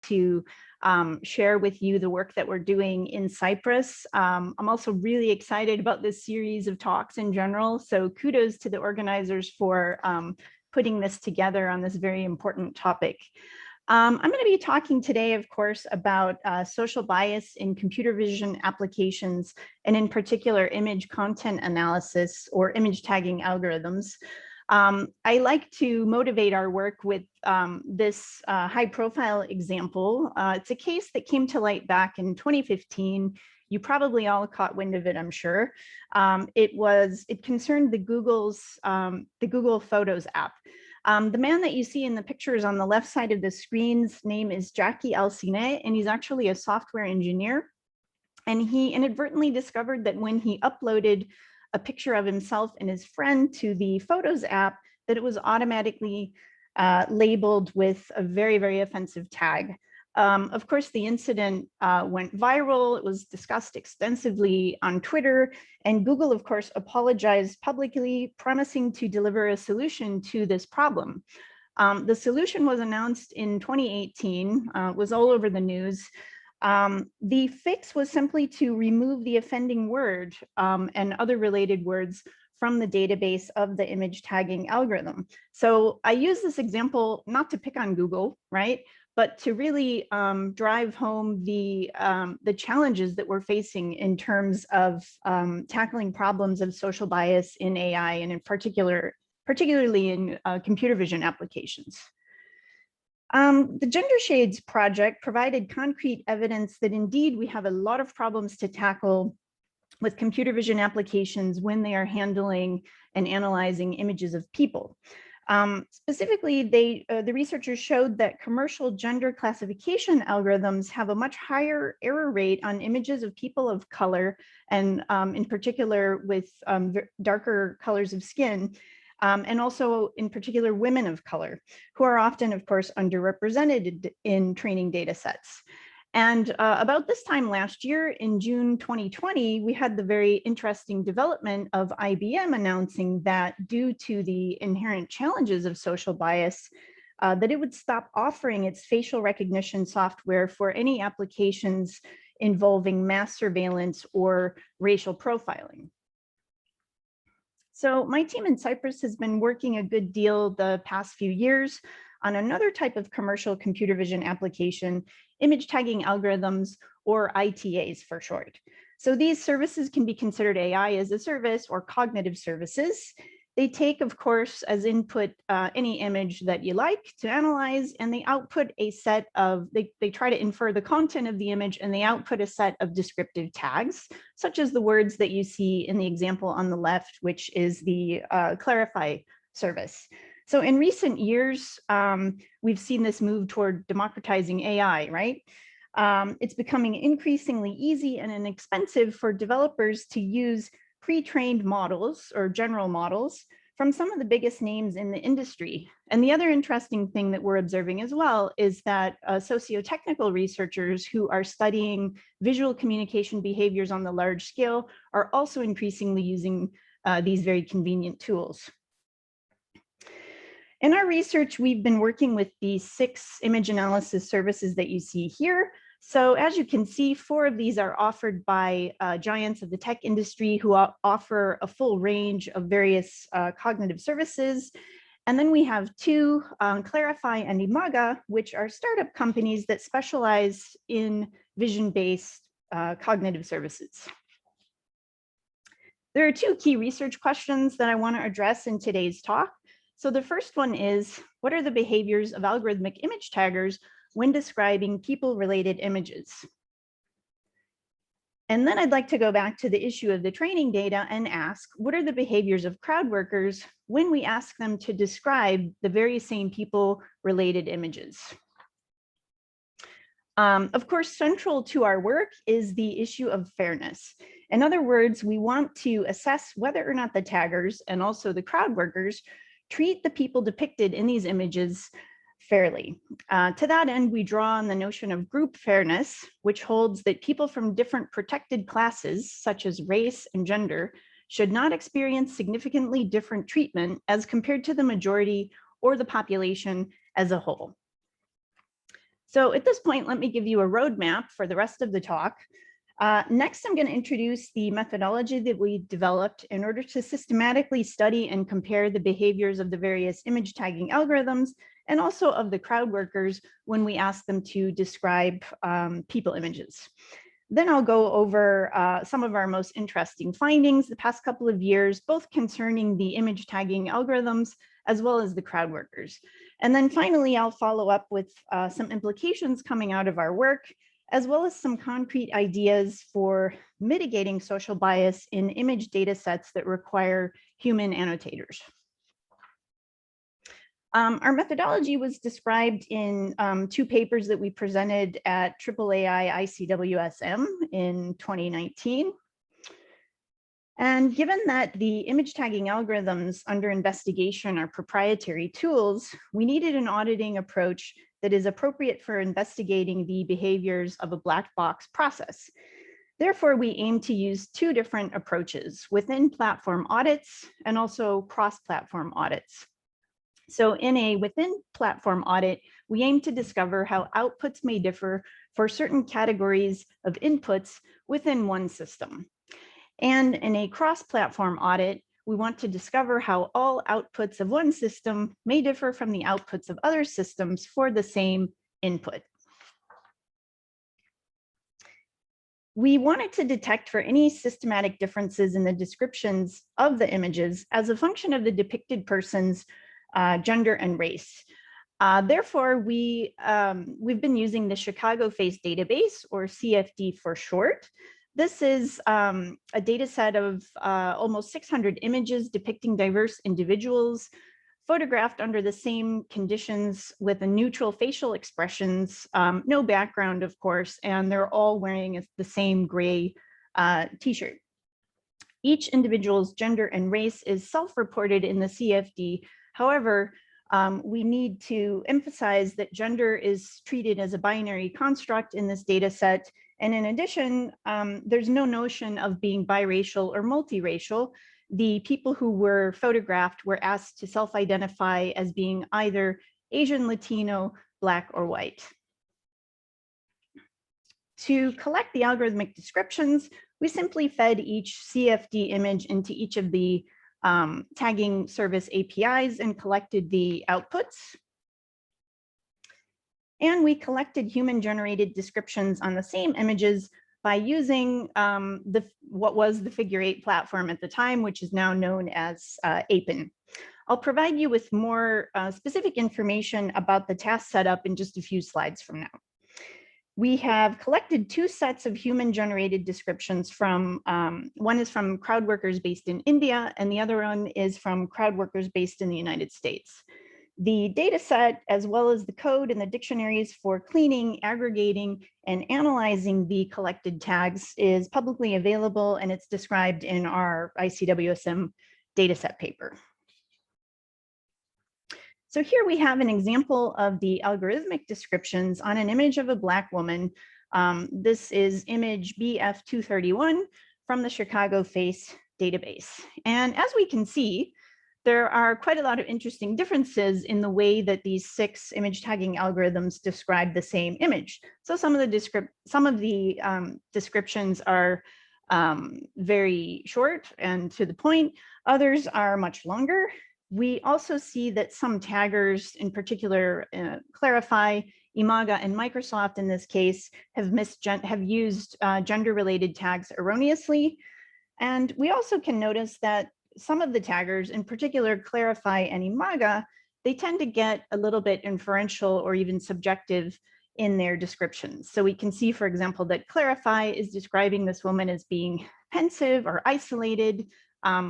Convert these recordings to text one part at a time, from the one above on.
to share with you the work that we're doing in Cyprus. I'm also really excited about this series of talks in general. So kudos to the organizers for putting this together on this very important topic. I'm going to be talking today, of course, about social bias in computer vision applications, and in particular, image content analysis or image tagging algorithms. I like to motivate our work with this high-profile example. It's a case that came to light back in 2015. You probably all caught wind of it, I'm sure. It concerned the Google Photos app. The man that you see in the pictures on the left side of the screen's name is Jackie Alcine, and he's actually a software engineer. And he inadvertently discovered that when he uploaded a picture of himself and his friend to the Photos app, that it was automatically labeled with a very, very offensive tag. Of course, the incident went viral. It was discussed extensively on Twitter, and Google, of course, apologized publicly, promising to deliver a solution to this problem. The solution was announced in 2018, was all over the news. The fix was simply to remove the offending word and other related words from the database of the image tagging algorithm. So I use this example not to pick on Google, right? But to really drive home the challenges that we're facing in terms of tackling problems of social bias in AI, and in particularly in computer vision applications. The Gender Shades project provided concrete evidence that indeed we have a lot of problems to tackle with computer vision applications when they are handling and analyzing images of people. Specifically, the researchers showed that commercial gender classification algorithms have a much higher error rate on images of people of color, and in particular with darker colors of skin, and also in particular women of color, who are often, of course, underrepresented in training data sets. And about this time last year, in June 2020, we had the very interesting development of IBM announcing that due to the inherent challenges of social bias, that it would stop offering its facial recognition software for any applications involving mass surveillance or racial profiling. So my team in Cyprus has been working a good deal the past few years on another type of commercial computer vision application, image tagging algorithms, or ITAs for short. So these services can be considered AI as a service or cognitive services. They take, of course, as input any image that you like to analyze, and they output a set of, they try to infer the content of the image, and they output a set of descriptive tags, such as the words that you see in the example on the left, which is the Clarify service. So in recent years, we've seen this move toward democratizing AI, right? It's becoming increasingly easy and inexpensive for developers to use pre-trained models or general models from some of the biggest names in the industry. And the other interesting thing that we're observing as well is that socio-technical researchers who are studying visual communication behaviors on the large scale are also increasingly using these very convenient tools. In our research, we've been working with the 6 image analysis services that you see here. So as you can see, 4 of these are offered by giants of the tech industry who offer a full range of various cognitive services. And then we have 2, Clarify and Imaga, which are startup companies that specialize in vision-based cognitive services. There are 2 key research questions that I want to address in today's talk. So the first one is, what are the behaviors of algorithmic image taggers when describing people-related images? And then I'd like to go back to the issue of the training data and ask, what are the behaviors of crowd workers when we ask them to describe the very same people-related images? Of course, central to our work is the issue of fairness. In other words, we want to assess whether or not the taggers and also the crowd workers treat the people depicted in these images fairly. To that end, we draw on the notion of group fairness, which holds that people from different protected classes, such as race and gender, should not experience significantly different treatment as compared to the majority or the population as a whole. So at this point, let me give you a roadmap for the rest of the talk. Next, I'm going to introduce the methodology that we developed in order to systematically study and compare the behaviors of the various image tagging algorithms and also of the crowd workers when we ask them to describe people images. Then I'll go over some of our most interesting findings the past couple of years, both concerning the image tagging algorithms as well as the crowd workers. And then finally, I'll follow up with some implications coming out of our work, as well as some concrete ideas for mitigating social bias in image data sets that require human annotators. Our methodology was described in 2 papers that we presented at AAAI ICWSM in 2019. And given that the image tagging algorithms under investigation are proprietary tools, we needed an auditing approach that is appropriate for investigating the behaviors of a black box process. Therefore, we aim to use 2 different approaches within platform audits and also cross-platform audits. So in a within platform audit, we aim to discover how outputs may differ for certain categories of inputs within one system. And in a cross-platform audit, we want to discover how all outputs of one system may differ from the outputs of other systems for the same input. We wanted to detect for any systematic differences in the descriptions of the images as a function of the depicted person's gender and race. Therefore, we've been using the Chicago Face Database, or CFD for short. This is a data set of almost 600 images depicting diverse individuals, photographed under the same conditions with a neutral facial expressions, no background, of course, and they're all wearing the same gray t-shirt. Each individual's gender and race is self-reported in the CFD. However, we need to emphasize that gender is treated as a binary construct in this data set. And in addition, there's no notion of being biracial or multiracial. The people who were photographed were asked to self-identify as being either Asian, Latino, Black, or white. To collect the algorithmic descriptions, we simply fed each CFD image into each of the tagging service APIs and collected the outputs. And we collected human-generated descriptions on the same images by using what was the Figure 8 platform at the time, which is now known as APN. I'll provide you with more specific information about the task setup in just a few slides from now. We have collected 2 sets of human-generated descriptions from, one is from crowd workers based in India, and the other one is from crowd workers based in the United States. The data set, as well as the code and the dictionaries for cleaning, aggregating, and analyzing the collected tags is publicly available, and it's described in our ICWSM dataset paper. So here we have an example of the algorithmic descriptions on an image of a Black woman. This is image BF231 from the Chicago Face database. And as we can see, there are quite a lot of interesting differences in the way that these 6 image tagging algorithms describe the same image. So some of the descriptions are very short and to the point. Others are much longer. We also see that some taggers, in particular, Clarify, Imaga, and Microsoft in this case, have used gender-related tags erroneously. And we also can notice that some of the taggers, in particular Clarify and Imaga, they tend to get a little bit inferential or even subjective in their descriptions. So we can see, for example, that Clarify is describing this woman as being pensive or isolated,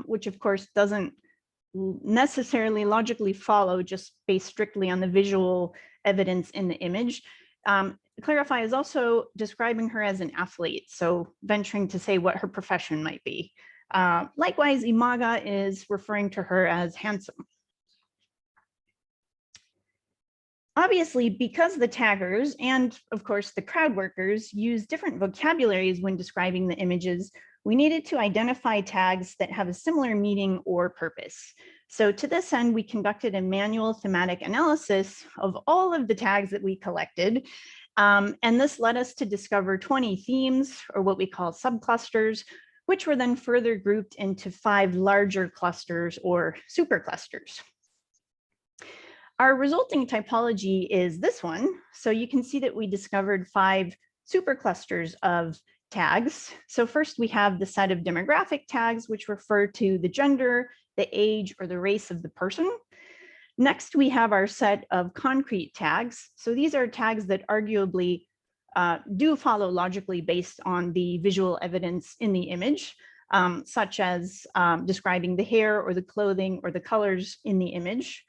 which of course doesn't necessarily logically follow just based strictly on the visual evidence in the image. Clarify is also describing her as an athlete, so venturing to say what her profession might be. Likewise, Imaga is referring to her as handsome. Obviously, because the taggers and of course the crowd workers use different vocabularies when describing the images, we needed to identify tags that have a similar meaning or purpose. So to this end, we conducted a manual thematic analysis of all of the tags that we collected. And this led us to discover 20 themes, or what we call subclusters, which were then further grouped into 5 larger clusters or superclusters. Our resulting typology is this one. So you can see that we discovered 5 superclusters of tags. So first we have the set of demographic tags, which refer to the gender, the age, or the race of the person. Next, we have our set of concrete tags. So these are tags that arguably do follow logically based on the visual evidence in the image, such as describing the hair or the clothing or the colors in the image.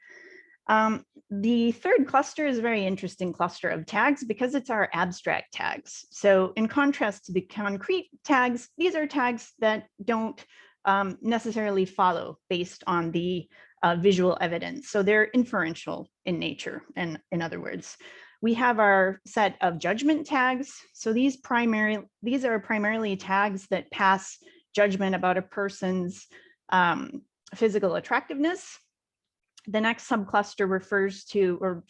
The third cluster is a very interesting cluster of tags because it's our abstract tags. So in contrast to the concrete tags, these are tags that don't necessarily follow based on the visual evidence. So they're inferential in nature, and in other words. We have our set of judgment tags. So these are primarily tags that pass judgment about a person's physical attractiveness. The next subcluster refers to or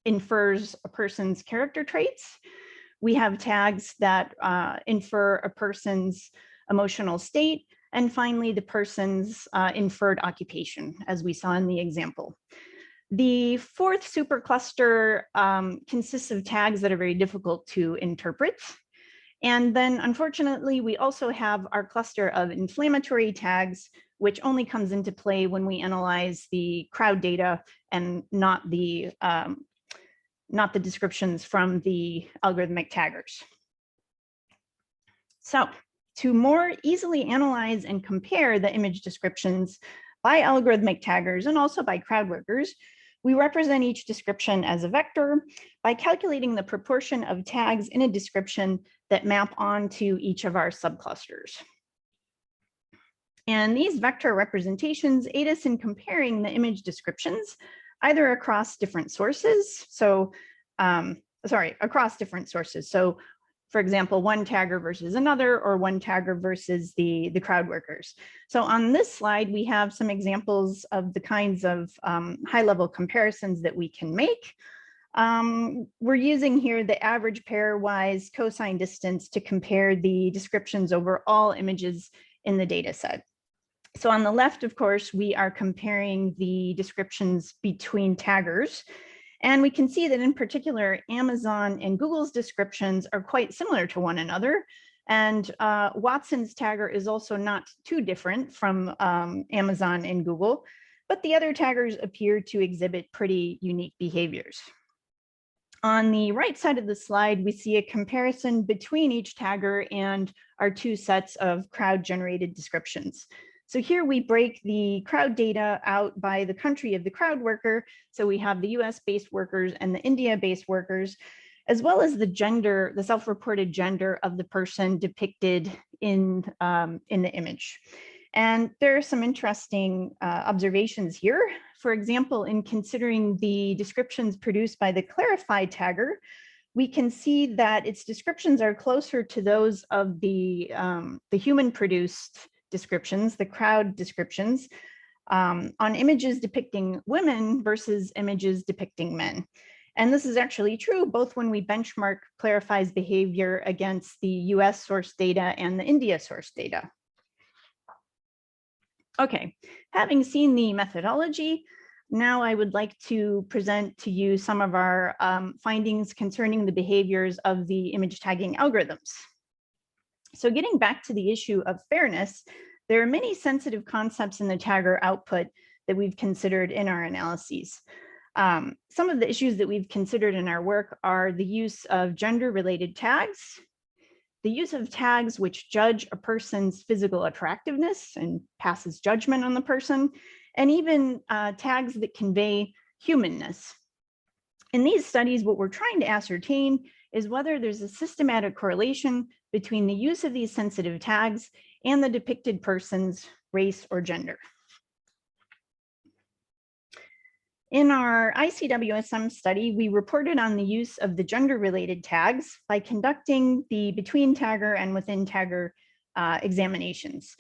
infers a person's character traits. We have tags that infer a person's emotional state, and finally, the person's inferred occupation, as we saw in the example. The fourth supercluster consists of tags that are very difficult to interpret. And then, unfortunately, we also have our cluster of inflammatory tags, which only comes into play when we analyze the crowd data and not the descriptions from the algorithmic taggers. So to more easily analyze and compare the image descriptions by algorithmic taggers and also by crowd workers, we represent each description as a vector by calculating the proportion of tags in a description that map onto each of our subclusters. And these vector representations aid us in comparing the image descriptions, either across different sources. So, across different sources. So, for example, one tagger versus another, or one tagger versus the crowd workers. So on this slide, we have some examples of the kinds of high-level comparisons that we can make. We're using here the average pairwise cosine distance to compare the descriptions over all images in the data set. So on the left, of course, we are comparing the descriptions between taggers. And we can see that in particular, Amazon and Google's descriptions are quite similar to one another. And Watson's tagger is also not too different from Amazon and Google, but the other taggers appear to exhibit pretty unique behaviors. On the right side of the slide, we see a comparison between each tagger and our 2 sets of crowd-generated descriptions. So here we break the crowd data out by the country of the crowd worker. So we have the US-based workers and the India-based workers, as well as the gender, the self-reported gender of the person depicted in the image. And there are some interesting observations here. For example, in considering the descriptions produced by the clarified tagger, we can see that its descriptions are closer to those of the human-produced descriptions, the crowd descriptions, on images depicting women versus images depicting men. And this is actually true both when we benchmark Clarify's behavior against the US source data and the India source data. Okay, having seen the methodology, now I would like to present to you some of our findings concerning the behaviors of the image tagging algorithms. So getting back to the issue of fairness, there are many sensitive concepts in the tagger output that we've considered in our analyses. Some of the issues that we've considered in our work are the use of gender-related tags, the use of tags which judge a person's physical attractiveness and passes judgment on the person, and even tags that convey humanness. In these studies, what we're trying to ascertain is whether there's a systematic correlation between the use of these sensitive tags and the depicted person's race or gender. In our ICWSM study, we reported on the use of the gender-related tags by conducting the between tagger and within tagger examinations.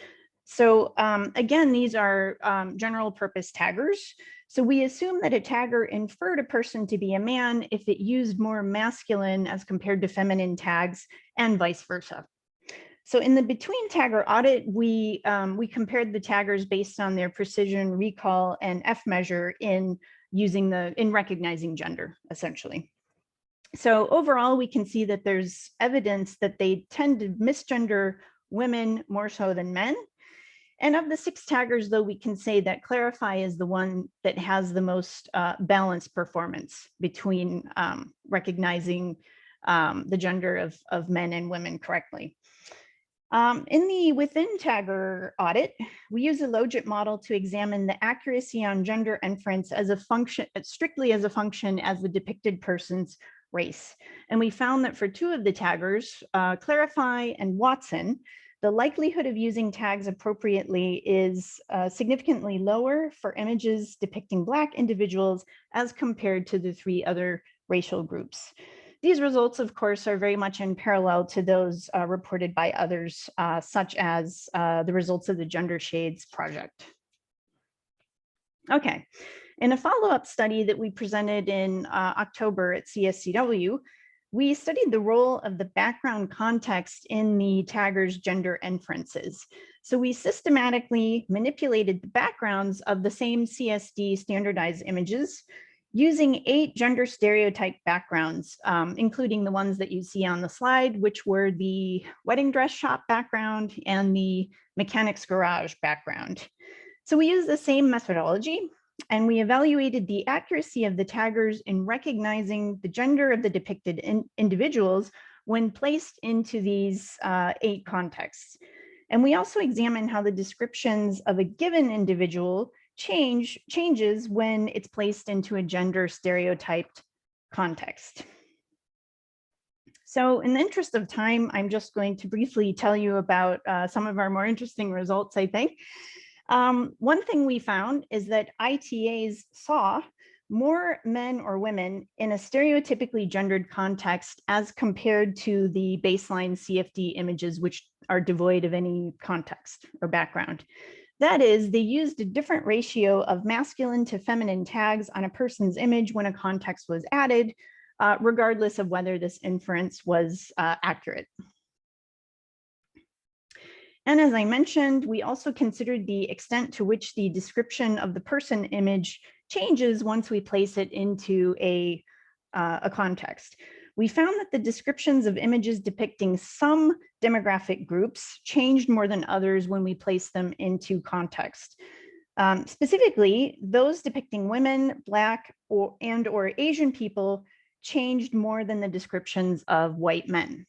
So again, these are general purpose taggers. So we assume that a tagger inferred a person to be a man if it used more masculine as compared to feminine tags and vice versa. So in the between tagger audit, we compared the taggers based on their precision, recall, and F measure in recognizing gender, essentially. So overall, we can see that there's evidence that they tend to misgender women more so than men. And of the 6 taggers, though, we can say that Clarify is the one that has the most balanced performance between recognizing the gender of men and women correctly. In the within tagger audit, we use a logit model to examine the accuracy on gender inference as a function, strictly as a function as the depicted person's race. And we found that for 2 of the taggers, Clarify and Watson, the likelihood of using tags appropriately is significantly lower for images depicting Black individuals as compared to the 3 other racial groups. These results, of course, are very much in parallel to those reported by others, such as the results of the Gender Shades project. Okay, in a follow-up study that we presented in October at CSCW, we studied the role of the background context in the tagger's gender inferences. So we systematically manipulated the backgrounds of the same CSD standardized images using 8 gender stereotype backgrounds, including the ones that you see on the slide, which were the wedding dress shop background and the mechanic's garage background. So we used the same methodology, and we evaluated the accuracy of the taggers in recognizing the gender of the depicted individuals when placed into these 8 contexts. And we also examined how the descriptions of a given individual changes when it's placed into a gender stereotyped context. So in the interest of time, I'm just going to briefly tell you about some of our more interesting results, I think. One thing we found is that ITAs saw more men or women in a stereotypically gendered context as compared to the baseline CFD images, which are devoid of any context or background. That is, they used a different ratio of masculine to feminine tags on a person's image when a context was added, regardless of whether this inference was accurate. And as I mentioned, we also considered the extent to which the description of the person image changes once we place it into a context. We found that the descriptions of images depicting some demographic groups changed more than others when we placed them into context. Specifically, those depicting women, Black, or Asian people changed more than the descriptions of white men.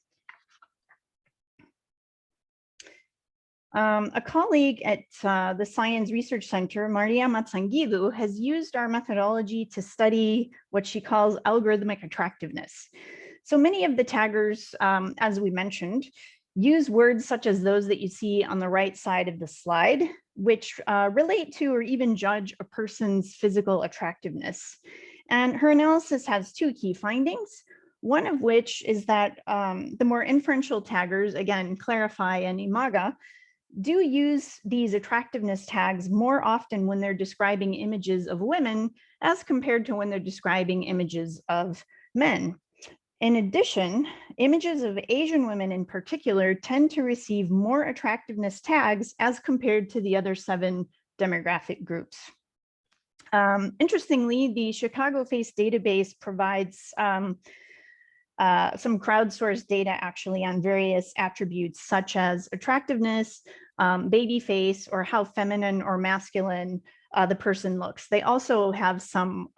A colleague at the Science Research Center, Maria Matsangilu, has used our methodology to study what she calls algorithmic attractiveness. So many of the taggers, as we mentioned, use words such as those that you see on the right side of the slide, which relate to or even judge a person's physical attractiveness. And her analysis has 2 key findings, one of which is that the more inferential taggers, again, Clarify and Imaga, do use these attractiveness tags more often when they're describing images of women as compared to when they're describing images of men. In addition, images of Asian women in particular tend to receive more attractiveness tags as compared to the other 7 demographic groups. Interestingly, the Chicago Face database provides some crowdsourced data actually on various attributes such as attractiveness, baby face, or how feminine or masculine the person looks. They also have some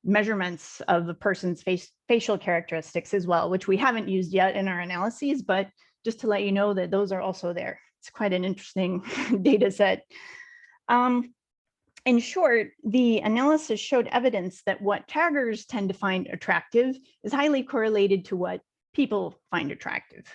measurements of the person's facial characteristics as well, which we haven't used yet in our analyses, but just to let you know that those are also there. It's quite an interesting data set. In short, the analysis showed evidence that what taggers tend to find attractive is highly correlated to what people find attractive.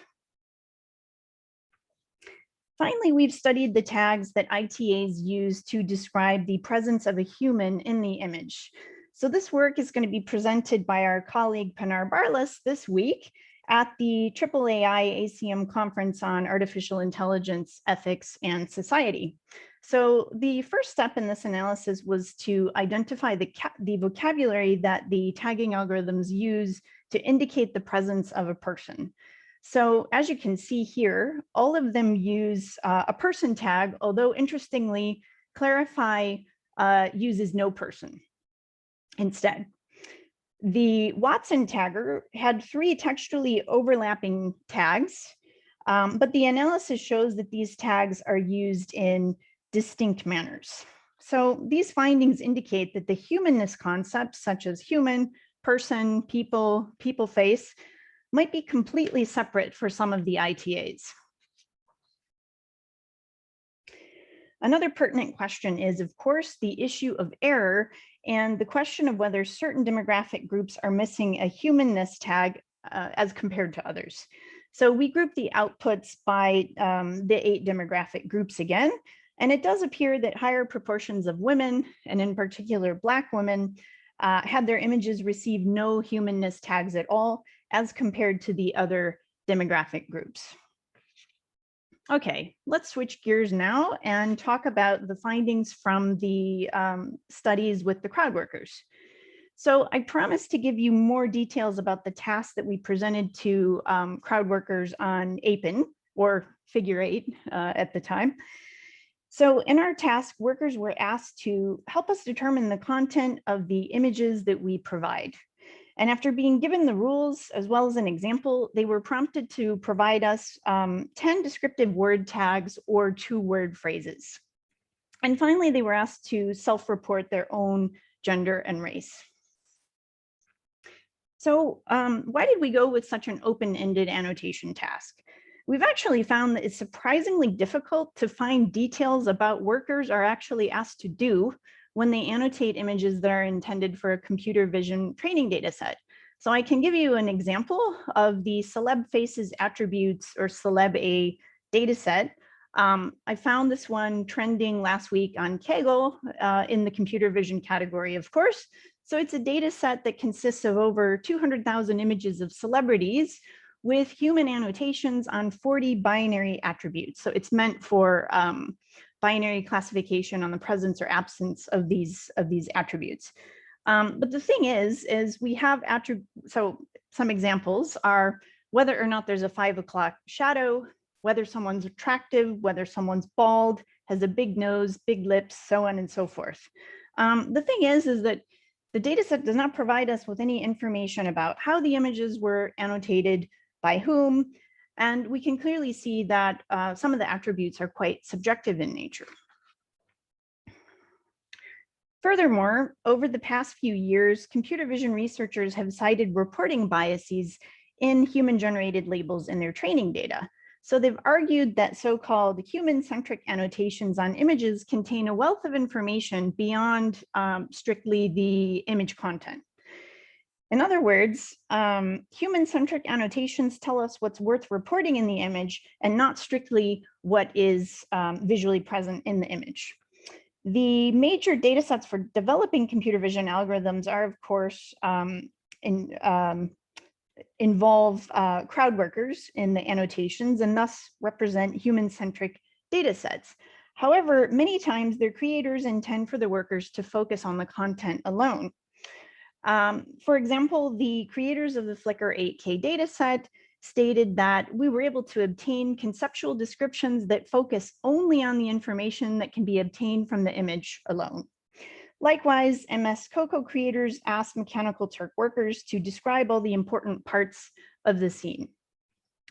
Finally, we've studied the tags that ITAs use to describe the presence of a human in the image. So this work is going to be presented by our colleague Pinar Barlas this week at the AAAI ACM conference on artificial intelligence, ethics, and society. So the first step in this analysis was to identify the vocabulary that the tagging algorithms use to indicate the presence of a person. So as you can see here, all of them use a person tag, although interestingly, Clarify uses no person instead. The Watson tagger had 3 textually overlapping tags, but the analysis shows that these tags are used in distinct manners. So these findings indicate that the humanness concepts such as human, person, people, people face might be completely separate for some of the ITAs. Another pertinent question is, of course, the issue of error and the question of whether certain demographic groups are missing a humanness tag as compared to others. So we group the outputs by the 8 demographic groups again, and it does appear that higher proportions of women, and in particular Black women, had their images receive no humanness tags at all as compared to the other demographic groups. Okay, let's switch gears now and talk about the findings from the studies with the crowd workers. So I promised to give you more details about the tasks that we presented to crowd workers on APIN, or Figure 8 at the time. So in our task, workers were asked to help us determine the content of the images that we provide. And after being given the rules, as well as an example, they were prompted to provide us 10 descriptive word tags or 2-word phrases. And finally, they were asked to self-report their own gender and race. So why did we go with such an open-ended annotation task? We've actually found that it's surprisingly difficult to find details about workers are actually asked to do when they annotate images that are intended for a computer vision training data set. So I can give you an example of the celeb faces attributes, or celeb A data set. I found this one trending last week on Kaggle in the computer vision category, of course. So it's a data set that consists of over 200,000 images of celebrities with human annotations on 40 binary attributes. So it's meant for binary classification on the presence or absence of these attributes. But the thing is we have so some examples are whether or not there's a 5 o'clock shadow, whether someone's attractive, whether someone's bald, has a big nose, big lips, so on and so forth. The thing is that the dataset does not provide us with any information about how the images were annotated, by whom, and we can clearly see that some of the attributes are quite subjective in nature. Furthermore, over the past few years, computer vision researchers have cited reporting biases in human-generated labels in their training data. So they've argued that so-called human-centric annotations on images contain a wealth of information beyond strictly the image content. In other words, human-centric annotations tell us what's worth reporting in the image and not strictly what is visually present in the image. The major data sets for developing computer vision algorithms are, of course, involve crowd workers in the annotations and thus represent human-centric data sets. However, many times their creators intend for the workers to focus on the content alone. For example, the creators of the Flickr 8K dataset stated that we were able to obtain conceptual descriptions that focus only on the information that can be obtained from the image alone. Likewise, MS Coco creators asked Mechanical Turk workers to describe all the important parts of the scene.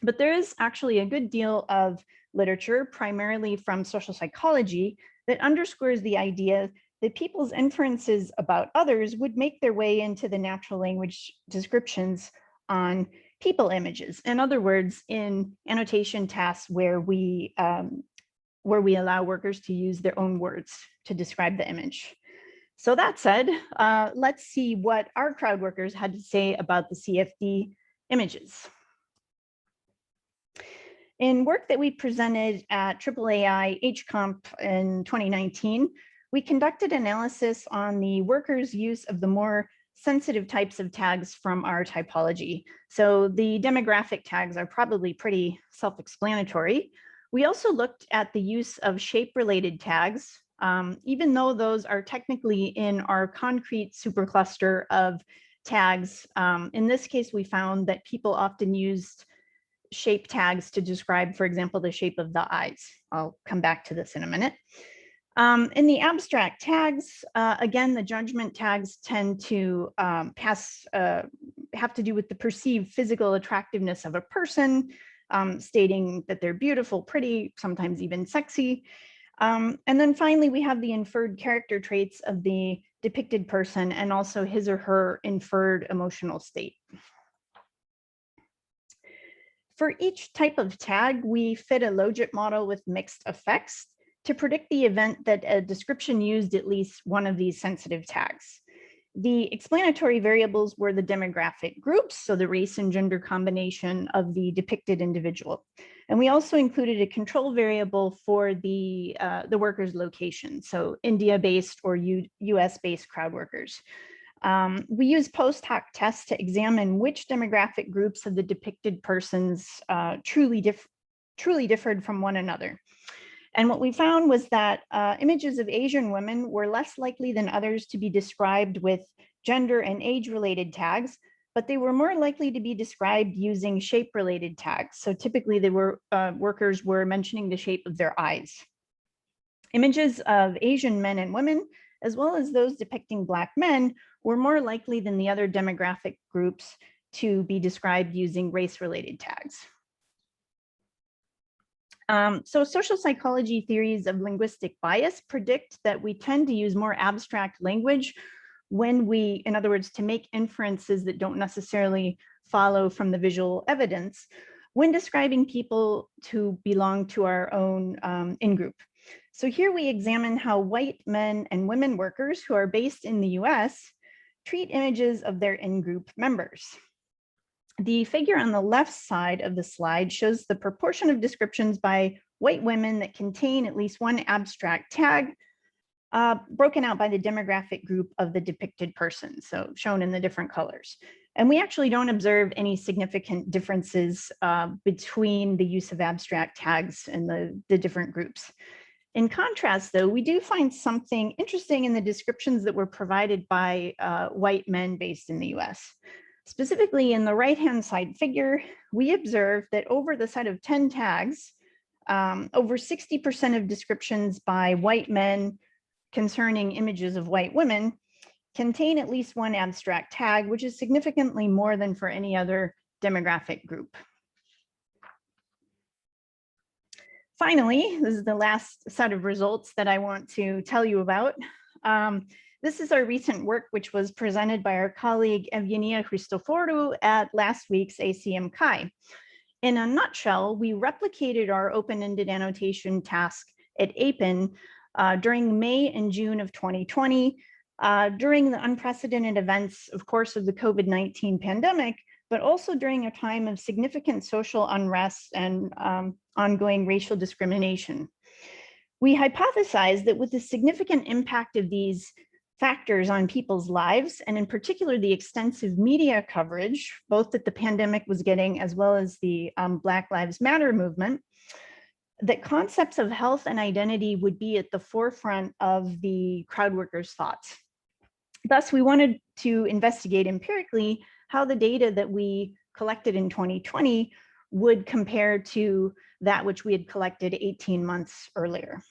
But there is actually a good deal of literature, primarily from social psychology, that underscores the idea that people's inferences about others would make their way into the natural language descriptions on people images. In other words, in annotation tasks where we allow workers to use their own words to describe the image. So that said, let's see what our crowd workers had to say about the CFD images. In work that we presented at AAAI HComp in 2019, we conducted analysis on the workers' use of the more sensitive types of tags from our typology. So the demographic tags are probably pretty self-explanatory. We also looked at the use of shape-related tags, even though those are technically in our concrete supercluster of tags. In this case, we found that people often used shape tags to describe, for example, the shape of the eyes. I'll come back to this in a minute. In the abstract tags, again, the judgment tags tend to have to do with the perceived physical attractiveness of a person, stating that they're beautiful, pretty, sometimes even sexy. And then finally, we have the inferred character traits of the depicted person and also his or her inferred emotional state. For each type of tag, we fit a logit model with mixed effects to predict the event that a description used at least one of these sensitive tags. The explanatory variables were the demographic groups, so the race and gender combination of the depicted individual. And we also included a control variable for the worker's location, so India-based or US-based crowd workers. We use post hoc tests to examine which demographic groups of the depicted persons truly differed from one another. And what we found was that images of Asian women were less likely than others to be described with gender and age-related tags, but they were more likely to be described using shape-related tags. So typically, workers were mentioning the shape of their eyes. Images of Asian men and women, as well as those depicting Black men, were more likely than the other demographic groups to be described using race-related tags. So social psychology theories of linguistic bias predict that we tend to use more abstract language when we, in other words, to make inferences that don't necessarily follow from the visual evidence when describing people who belong to our own in-group. So here we examine how white men and women workers who are based in the US treat images of their in-group members. The figure on the left side of the slide shows the proportion of descriptions by white women that contain at least one abstract tag, broken out by the demographic group of the depicted person, so shown in the different colors. And we actually don't observe any significant differences between the use of abstract tags and the different groups. In contrast, though, we do find something interesting in the descriptions that were provided by white men based in the US. Specifically, in the right-hand side figure, we observe that over the set of 10 tags, over 60% of descriptions by white men concerning images of white women contain at least one abstract tag, which is significantly more than for any other demographic group. Finally, this is the last set of results that I want to tell you about. This is our recent work, which was presented by our colleague Evgenia Christoforou at last week's ACM Chi. In a nutshell, we replicated our open-ended annotation task at APIN during May and June of 2020, during the unprecedented events, of course, of the COVID-19 pandemic, but also during a time of significant social unrest and ongoing racial discrimination. We hypothesized that with the significant impact of these factors on people's lives, and in particular, the extensive media coverage, both that the pandemic was getting, as well as the Black Lives Matter movement, that concepts of health and identity would be at the forefront of the crowd workers' thoughts. Thus, we wanted to investigate empirically how the data that we collected in 2020 would compare to that which we had collected 18 months earlier.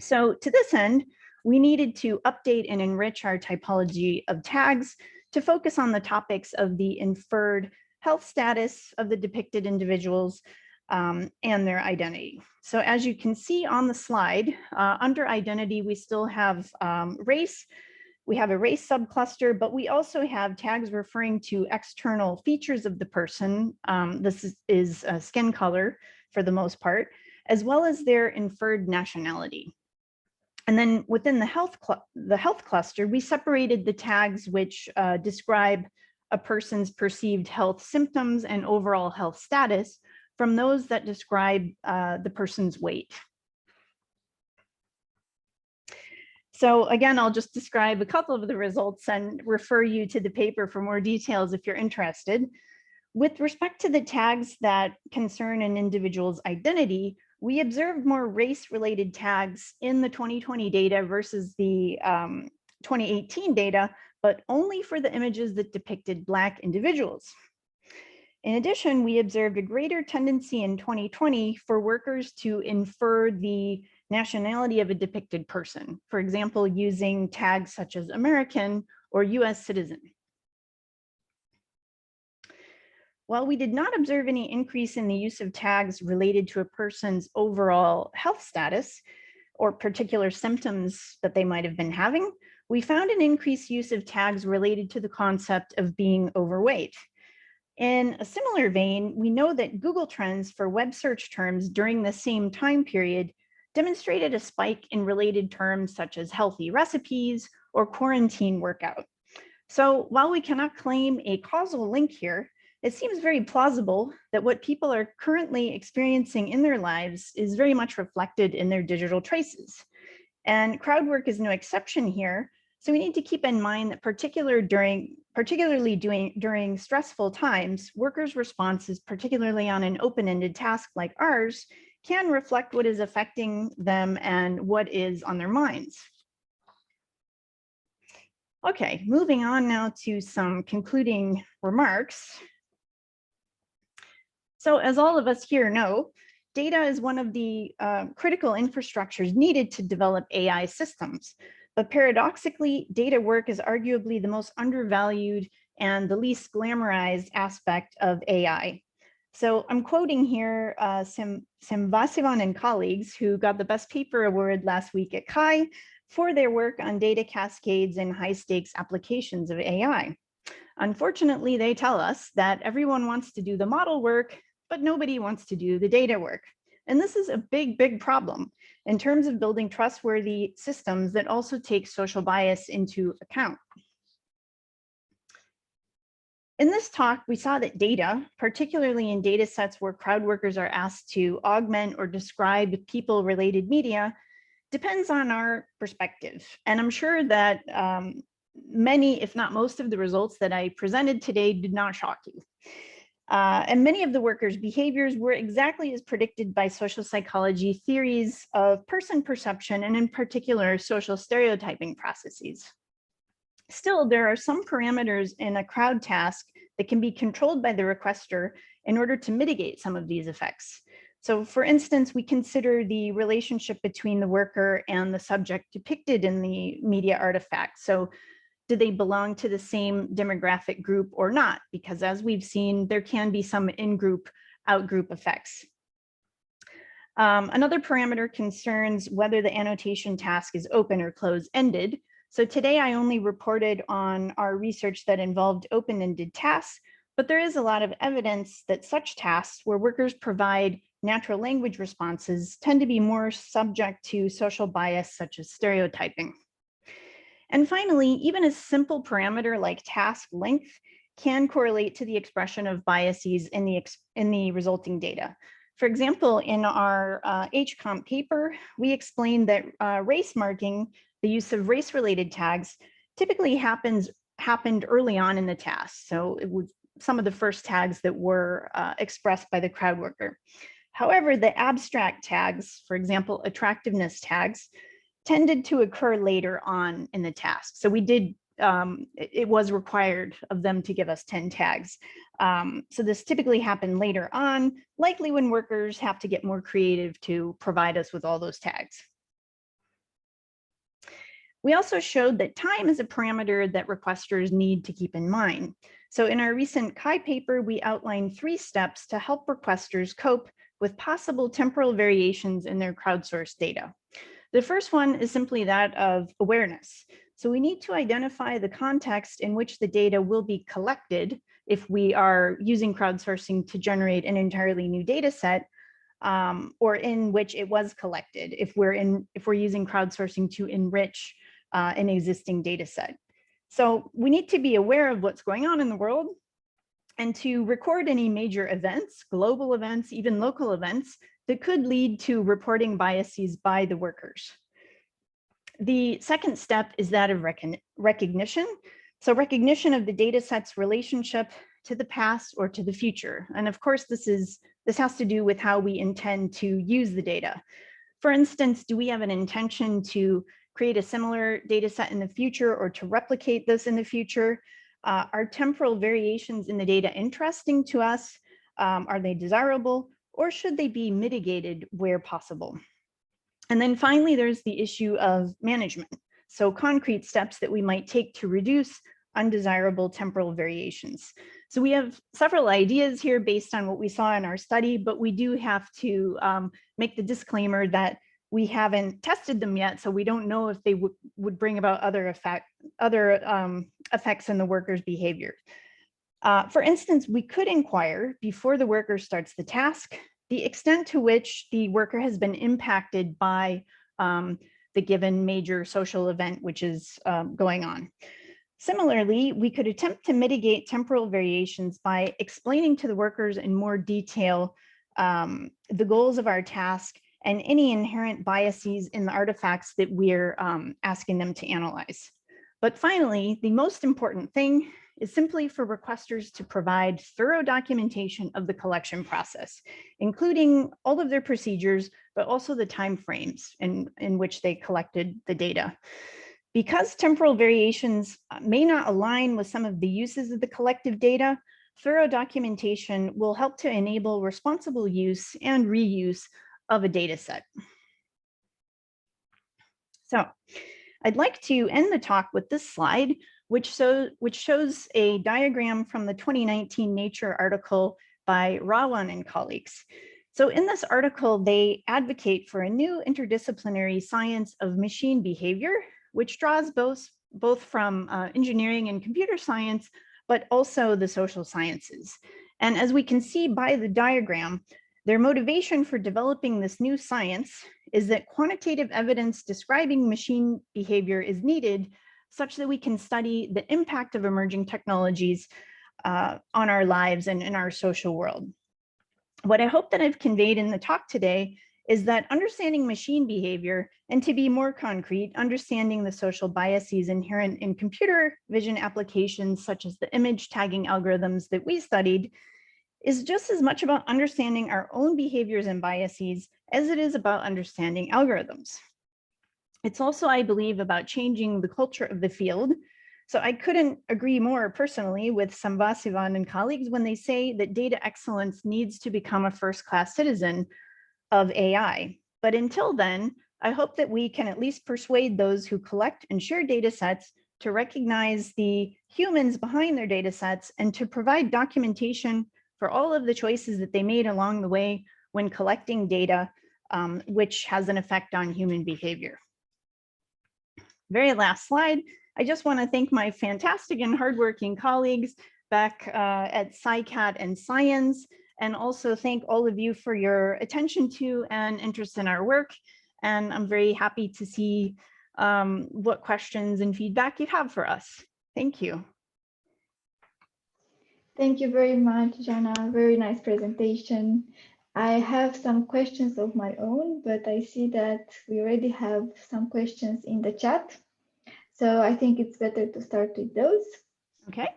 So to this end, we needed to update and enrich our typology of tags to focus on the topics of the inferred health status of the depicted individuals and their identity. So as you can see on the slide, under identity, we still have race. We have a race subcluster, but we also have tags referring to external features of the person. This is skin color for the most part, as well as their inferred nationality. And then within the health cluster, we separated the tags which describe a person's perceived health symptoms and overall health status from those that describe the person's weight. So again, I'll just describe a couple of the results and refer you to the paper for more details if you're interested. With respect to the tags that concern an individual's identity, we observed more race-related tags in the 2020 data versus the 2018 data, but only for the images that depicted Black individuals. In addition, we observed a greater tendency in 2020 for workers to infer the nationality of a depicted person, for example, using tags such as American or US citizen. While we did not observe any increase in the use of tags related to a person's overall health status or particular symptoms that they might have been having, we found an increased use of tags related to the concept of being overweight. In a similar vein, we know that Google Trends for web search terms during the same time period demonstrated a spike in related terms such as healthy recipes or quarantine workout. So while we cannot claim a causal link here, it seems very plausible that what people are currently experiencing in their lives is very much reflected in their digital traces. And crowd work is no exception here. So we need to keep in mind that particularly during stressful times, workers' responses, particularly on an open-ended task like ours, can reflect what is affecting them and what is on their minds. Okay, moving on now to some concluding remarks. So as all of us here know, data is one of the critical infrastructures needed to develop AI systems. But paradoxically, data work is arguably the most undervalued and the least glamorized aspect of AI. So I'm quoting here Simvasivan and colleagues who got the Best Paper Award last week at CHI for their work on data cascades and high stakes applications of AI. Unfortunately, they tell us that everyone wants to do the model work, but nobody wants to do the data work. And this is a big, big problem in terms of building trustworthy systems that also take social bias into account. In this talk, we saw that data, particularly in data sets where crowd workers are asked to augment or describe people-related media, depends on our perspective. And I'm sure that many, if not most of the results that I presented today did not shock you. And many of the workers' behaviors were exactly as predicted by social psychology theories of person perception, and in particular, social stereotyping processes. Still, there are some parameters in a crowd task that can be controlled by the requester in order to mitigate some of these effects. So for instance, we consider the relationship between the worker and the subject depicted in the media artifact. So do they belong to the same demographic group or not? Because as we've seen, there can be some in-group, out-group effects. Another parameter concerns whether the annotation task is open or close-ended. So today I only reported on our research that involved open-ended tasks, but there is a lot of evidence that such tasks where workers provide natural language responses tend to be more subject to social bias such as stereotyping. And finally, even a simple parameter like task length can correlate to the expression of biases in the resulting data. For example, in our HComp paper, we explained that race marking, the use of race-related tags, typically happened early on in the task. So it was some of the first tags that were expressed by the crowd worker. However, the abstract tags, for example, attractiveness tags, tended to occur later on in the task. So we did, it was required of them to give us 10 tags. So this typically happened later on, likely when workers have to get more creative to provide us with all those tags. We also showed that time is a parameter that requesters need to keep in mind. So in our recent CHI paper, we outlined 3 steps to help requesters cope with possible temporal variations in their crowdsourced data. The first one is simply that of awareness. So we need to identify the context in which the data will be collected if we are using crowdsourcing to generate an entirely new data set, or in which it was collected if we're using crowdsourcing to enrich an existing data set. So we need to be aware of what's going on in the world and to record any major events, global events, even local events that could lead to reporting biases by the workers. The second step is that of recognition. So recognition of the data set's relationship to the past or to the future. And of course, this has to do with how we intend to use the data. For instance, do we have an intention to create a similar data set in the future or to replicate this in the future? Are temporal variations in the data interesting to us? Are they desirable, or should they be mitigated where possible? And then finally, there's the issue of management. So concrete steps that we might take to reduce undesirable temporal variations. So we have several ideas here based on what we saw in our study, but we do have to make the disclaimer that we haven't tested them yet, so we don't know if they would bring about other effects in the worker's behavior. For instance, we could inquire before the worker starts the task, the extent to which the worker has been impacted by the given major social event which is going on. Similarly, we could attempt to mitigate temporal variations by explaining to the workers in more detail the goals of our task and any inherent biases in the artifacts that we're asking them to analyze. But finally, the most important thing is simply for requesters to provide thorough documentation of the collection process, including all of their procedures, but also the timeframes in which they collected the data. Because temporal variations may not align with some of the uses of the collective data, thorough documentation will help to enable responsible use and reuse of a data set. So I'd like to end the talk with this slide, which shows a diagram from the 2019 Nature article by Rawan and colleagues. So in this article, they advocate for a new interdisciplinary science of machine behavior, which draws both from engineering and computer science, but also the social sciences. And as we can see by the diagram, their motivation for developing this new science is that quantitative evidence describing machine behavior is needed such that we can study the impact of emerging technologies on our lives and in our social world. What I hope that I've conveyed in the talk today is that understanding machine behavior, and to be more concrete, understanding the social biases inherent in computer vision applications such as the image tagging algorithms that we studied, is just as much about understanding our own behaviors and biases as it is about understanding algorithms. It's also, I believe, about changing the culture of the field. So I couldn't agree more personally with Sambasivan and colleagues when they say that data excellence needs to become a first-class citizen of AI. But until then, I hope that we can at least persuade those who collect and share data sets to recognize the humans behind their data sets and to provide documentation for all of the choices that they made along the way when collecting data, which has an effect on human behavior. Very last slide. I just want to thank my fantastic and hardworking colleagues back at SciCat and Science, and also thank all of you for your attention to and interest in our work. And I'm very happy to see what questions and feedback you have for us. Thank you. Thank you very much, Jahna. Very nice presentation. I have some questions of my own, but I see that we already have some questions in the chat. So I think it's better to start with those. Okay.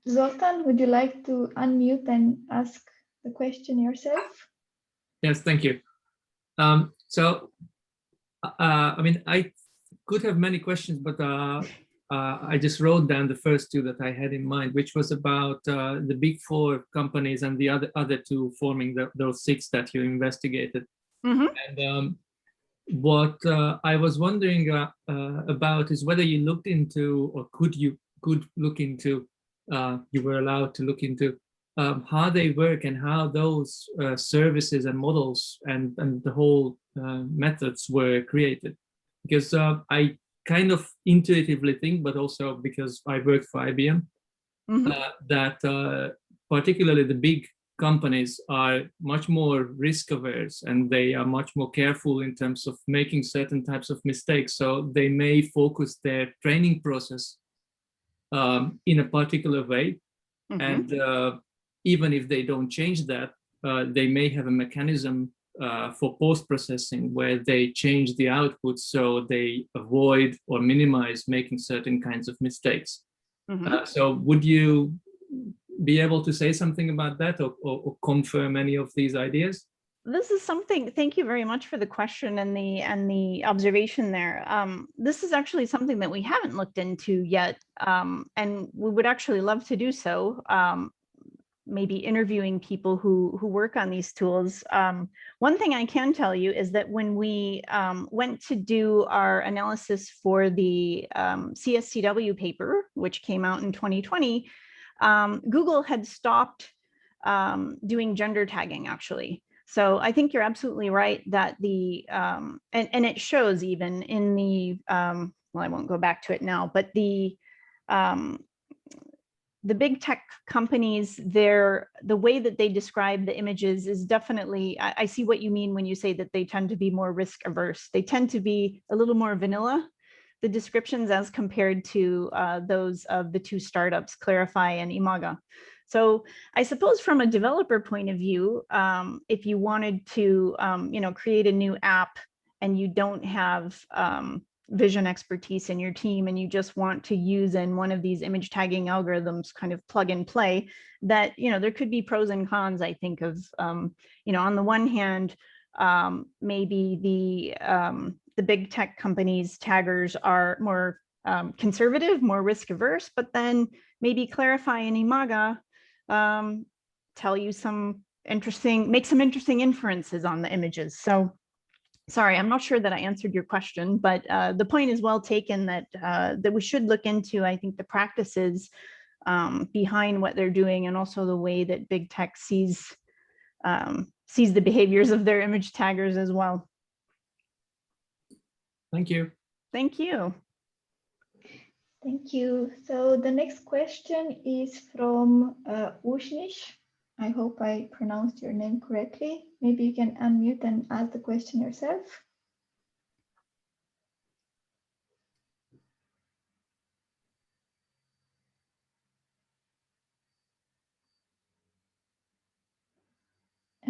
Zoltan, would you like to unmute and ask the question yourself? Yes, thank you. I mean, I could have many questions, but I just wrote down the first two that I had in mind, which was about the big four companies and the other two forming those six that you investigated. Mm-hmm. And what I was wondering about is whether you looked into, or could look into, you were allowed to look into how they work and how those services and models and the whole methods were created. Because I kind of intuitively think, but also because I worked for IBM, Mm-hmm. that particularly the big companies are much more risk averse and they are much more careful in terms of making certain types of mistakes. So they may focus their training process in a particular way. Mm-hmm. And even if they don't change that, they may have a mechanism for post-processing, where they change the output so they avoid or minimize making certain kinds of mistakes. So would you be able to say something about that, or confirm any of these ideas? This is something, thank you very much for the question and the observation there. This is actually something that we haven't looked into yet, and we would actually love to do so. Maybe interviewing people who work on these tools. One thing I can tell you is that when we went to do our analysis for the CSCW paper, which came out in 2020, Google had stopped doing gender tagging, actually. So I think you're absolutely right that the, and it shows even in the, well, I won't go back to it now, but the big tech companies, the way that they describe the images is definitely, I see what you mean when you say that they tend to be more risk averse. They tend to be a little more vanilla, the descriptions, as compared to those of the two startups, Clarify and Imaga. So I suppose from a developer point of view, if you wanted to create a new app and you don't have vision expertise in your team and you just want to use in one of these image tagging algorithms, kind of plug and play, that there could be pros and cons, I think, of on the one hand, maybe the big tech companies taggers are more conservative, more risk averse, but then maybe Clarify and Imaga tell you make some interesting inferences on the images. So sorry, I'm not sure that I answered your question, but the point is well taken that we should look into, I think, the practices behind what they're doing, and also the way that big tech sees the behaviors of their image taggers as well. Thank you. Thank you. Thank you. So the next question is from Ushnish. I hope I pronounced your name correctly. Maybe you can unmute and ask the question yourself.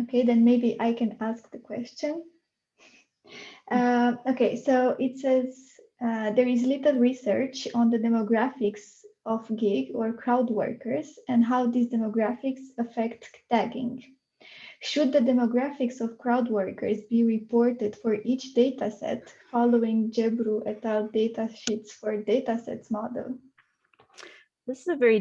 Okay, then maybe I can ask the question. Okay, so it says there is little research on the demographics of gig or crowd workers and how these demographics affect tagging. Should the demographics of crowd workers be reported for each dataset following Jebru et al. Datasheets for datasets model? This is a very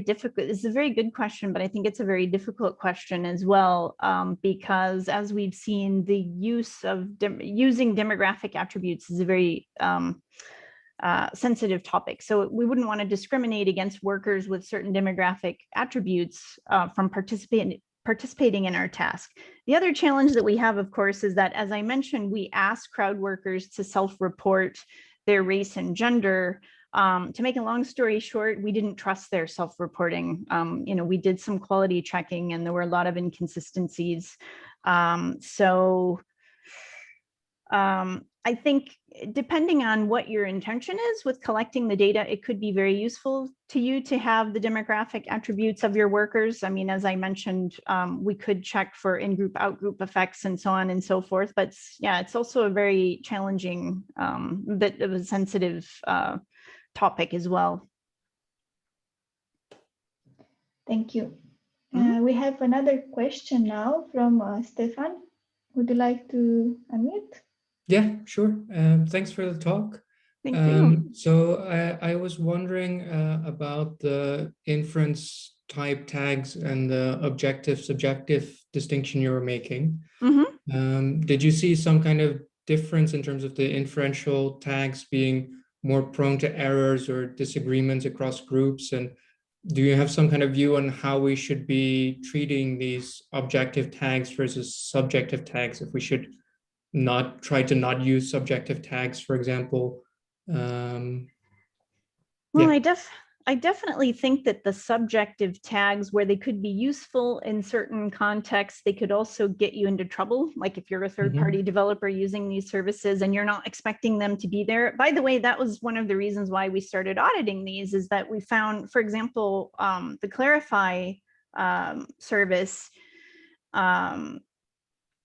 good question, but I think it's a very difficult question as well, because as we've seen, the use of using demographic attributes is a very sensitive topic. So we wouldn't want to discriminate against workers with certain demographic attributes from participating in our task. The other challenge that we have, of course, is that, as I mentioned, we ask crowd workers to self-report their race and gender. To make a long story short, we didn't trust their self-reporting. We did some quality checking and there were a lot of inconsistencies. I think depending on what your intention is with collecting the data, it could be very useful to you to have the demographic attributes of your workers. I mean, as I mentioned, we could check for in-group, out-group effects and so on and so forth. But yeah, it's also a very challenging, bit of a sensitive topic as well. Thank you. We have another question now from Stefan. Would you like to unmute? Yeah, sure. Thanks for the talk. Thank you. So I was wondering about the inference type tags and the objective-subjective distinction you were making. Did you see some kind of difference in terms of the inferential tags being more prone to errors or disagreements across groups? And do you have some kind of view on how we should be treating these objective tags versus subjective tags, if we should try to not use subjective tags, for example? Well, yeah. I definitely think that the subjective tags, where they could be useful in certain contexts, they could also get you into trouble. Like if you're a third-party developer using these services and you're not expecting them to be there. By the way, that was one of the reasons why we started auditing these, is that we found, for example, the Clarify service,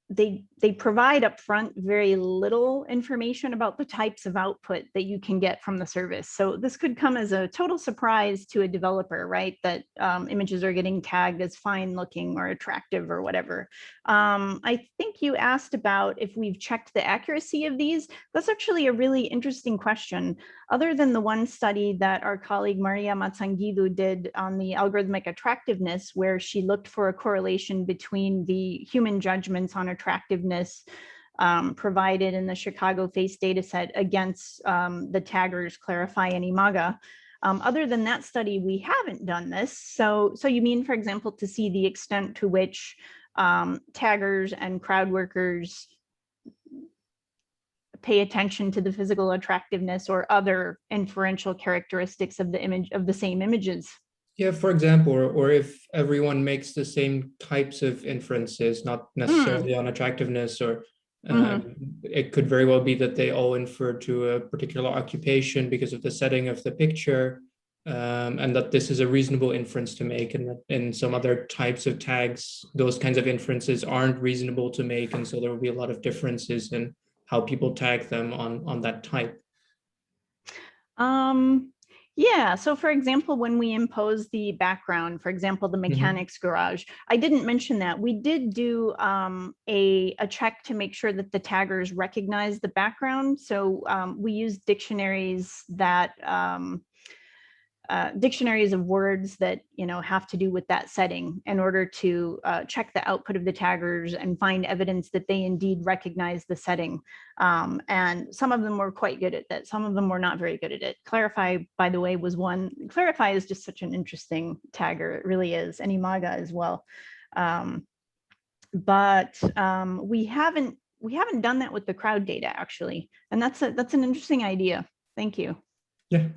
they provide upfront very little information about the types of output that you can get from the service. So this could come as a total surprise to a developer, right? That images are getting tagged as fine looking or attractive or whatever. I think you asked about if we've checked the accuracy of these. That's actually a really interesting question. Other than the one study that our colleague Maria Matsanguidu did on the algorithmic attractiveness, where she looked for a correlation between the human judgments on attractiveness provided in the Chicago face dataset against the taggers Clarify and Imaga. Other than that study, we haven't done this. So you mean, for example, to see the extent to which taggers and crowd workers pay attention to the physical attractiveness or other inferential characteristics of the image, of the same images. Yeah, for example, or if everyone makes the same types of inferences, not necessarily on attractiveness, or it could very well be that they all infer to a particular occupation because of the setting of the picture, and that this is a reasonable inference to make, and that in some other types of tags, those kinds of inferences aren't reasonable to make, and so there will be a lot of differences in how people tag them on that type. Yeah, so for example, when we impose the background, for example, the mechanics garage, I didn't mention that. We did do a check to make sure that the taggers recognize the background. So we used dictionaries that, dictionaries of words that, you know, have to do with that setting in order to check the output of the taggers and find evidence that they indeed recognize the setting. And some of them were quite good at that. Some of them were not very good at it. Clarify, by the way, was one. Clarify is just such an interesting tagger. It really is. And Imaga as well. But we haven't done that with the crowd data, actually. And that's an interesting idea. Thank you. Yeah.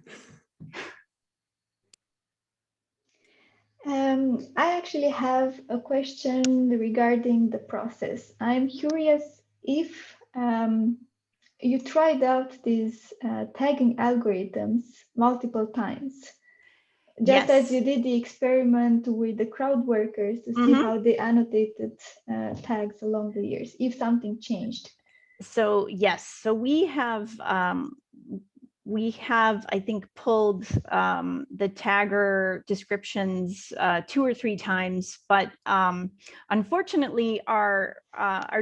I actually have a question regarding the process. I'm curious if you tried out these tagging algorithms multiple times, just as you did the experiment with the crowd workers to see how they annotated tags along the years, if something changed. So yes, so we have, I think, pulled the tagger descriptions 2 or 3 times, but unfortunately, our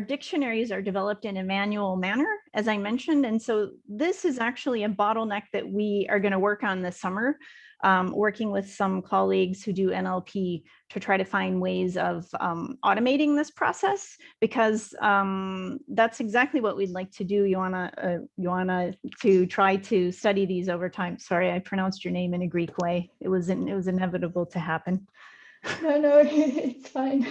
dictionaries are developed in a manual manner, as I mentioned, and so this is actually a bottleneck that we are going to work on this summer, working with some colleagues who do NLP to try to find ways of automating this process, because that's exactly what we'd like to do. Jahna, to try to study these over time. Sorry, I pronounced your name in a Greek way. It was inevitable to happen. No, it's fine.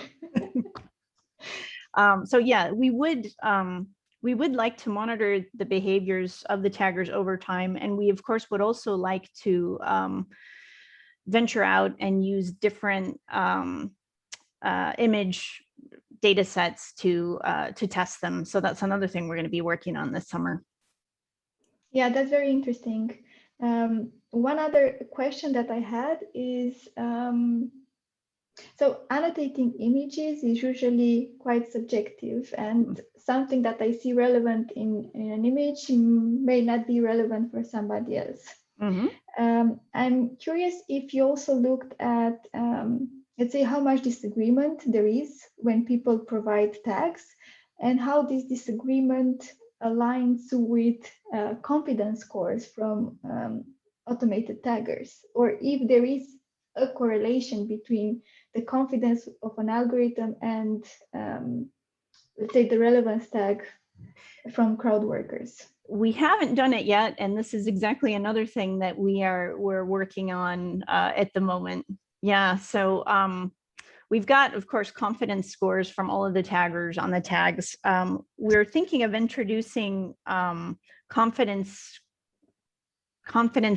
So yeah, we would like to monitor the behaviors of the taggers over time, and we of course would also like to venture out and use different image data sets to test them. So that's another thing we're going to be working on this summer. Yeah, that's very interesting. One other question that I had is, so annotating images is usually quite subjective, and something that I see relevant in an image may not be relevant for somebody else. I'm curious if you also looked at, let's say, how much disagreement there is when people provide tags, and how this disagreement aligns with confidence scores from automated taggers, or if there is a correlation between the confidence of an algorithm and, let's say, the relevance tag from crowd workers. We haven't done it yet, and this is exactly another thing that we're working on at the moment. Yeah, so we've got, of course, confidence scores from all of the taggers on the tags. We're thinking of introducing confidence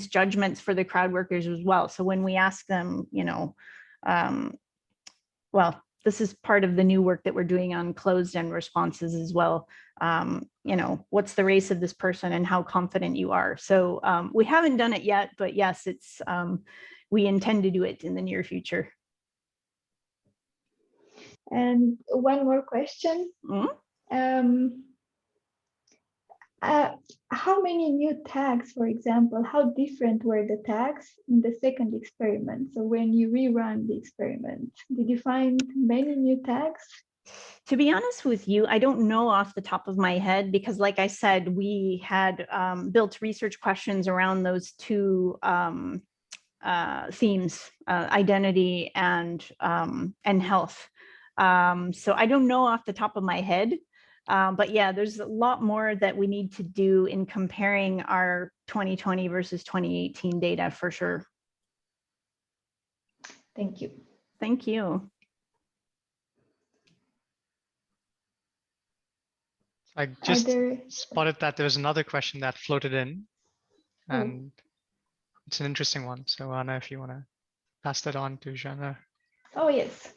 judgments for the crowd workers as well. So when we ask them, you know, well, this is part of the new work that we're doing on closed-end responses as well. You know, what's the race of this person and how confident you are. So we haven't done it yet, but yes, it's we intend to do it in the near future. And one more question. How many new tags, for example, how different were the tags in the second experiment? So when you rerun the experiment, did you find many new tags? To be honest with you, I don't know off the top of my head, because like I said, we had built research questions around those two themes, identity and health. So I don't know off the top of my head, but yeah, there's a lot more that we need to do in comparing our 2020 versus 2018 data for sure. Thank you. Thank you. I just spotted that there was another question that floated in, and it's an interesting one. So Anna, if you want to pass that on to Jahna. Oh, yes.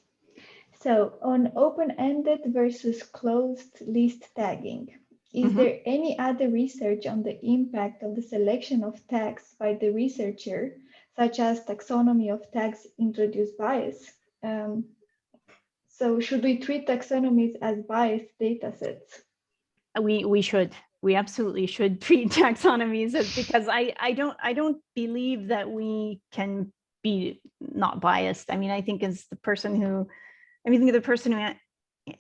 So on open-ended versus closed list tagging, is there any other research on the impact of the selection of tags by the researcher, such as taxonomy of tags introduce bias? So should we treat taxonomies as biased datasets? We absolutely should treat taxonomies as, because I don't believe that we can be not biased. I mean, I think as the person who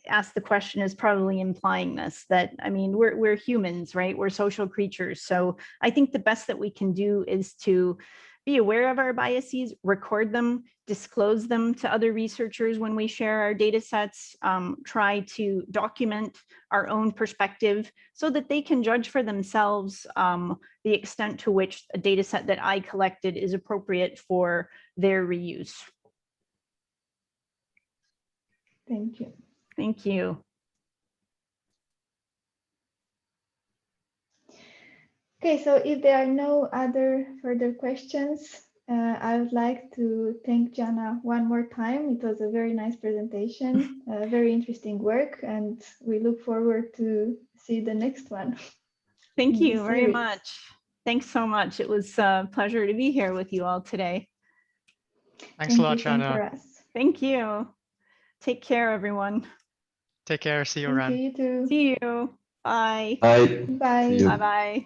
asked the question is probably implying this, that, I mean, we're humans, right? We're social creatures. So I think the best that we can do is to be aware of our biases, record them, disclose them to other researchers when we share our data sets, try to document our own perspective so that they can judge for themselves the extent to which a data set that I collected is appropriate for their reuse. Thank you. Thank you. Okay, so if there are no other further questions, I would like to thank Jahna one more time. It was a very nice presentation, very interesting work, and we look forward to see the next one. Thank you very much. Thanks so much. It was a pleasure to be here with you all today. Thanks a lot, Jahna. Thank you. Take care, everyone. Take care. See you around. You too. See you. Bye. Bye. Bye. Bye-bye.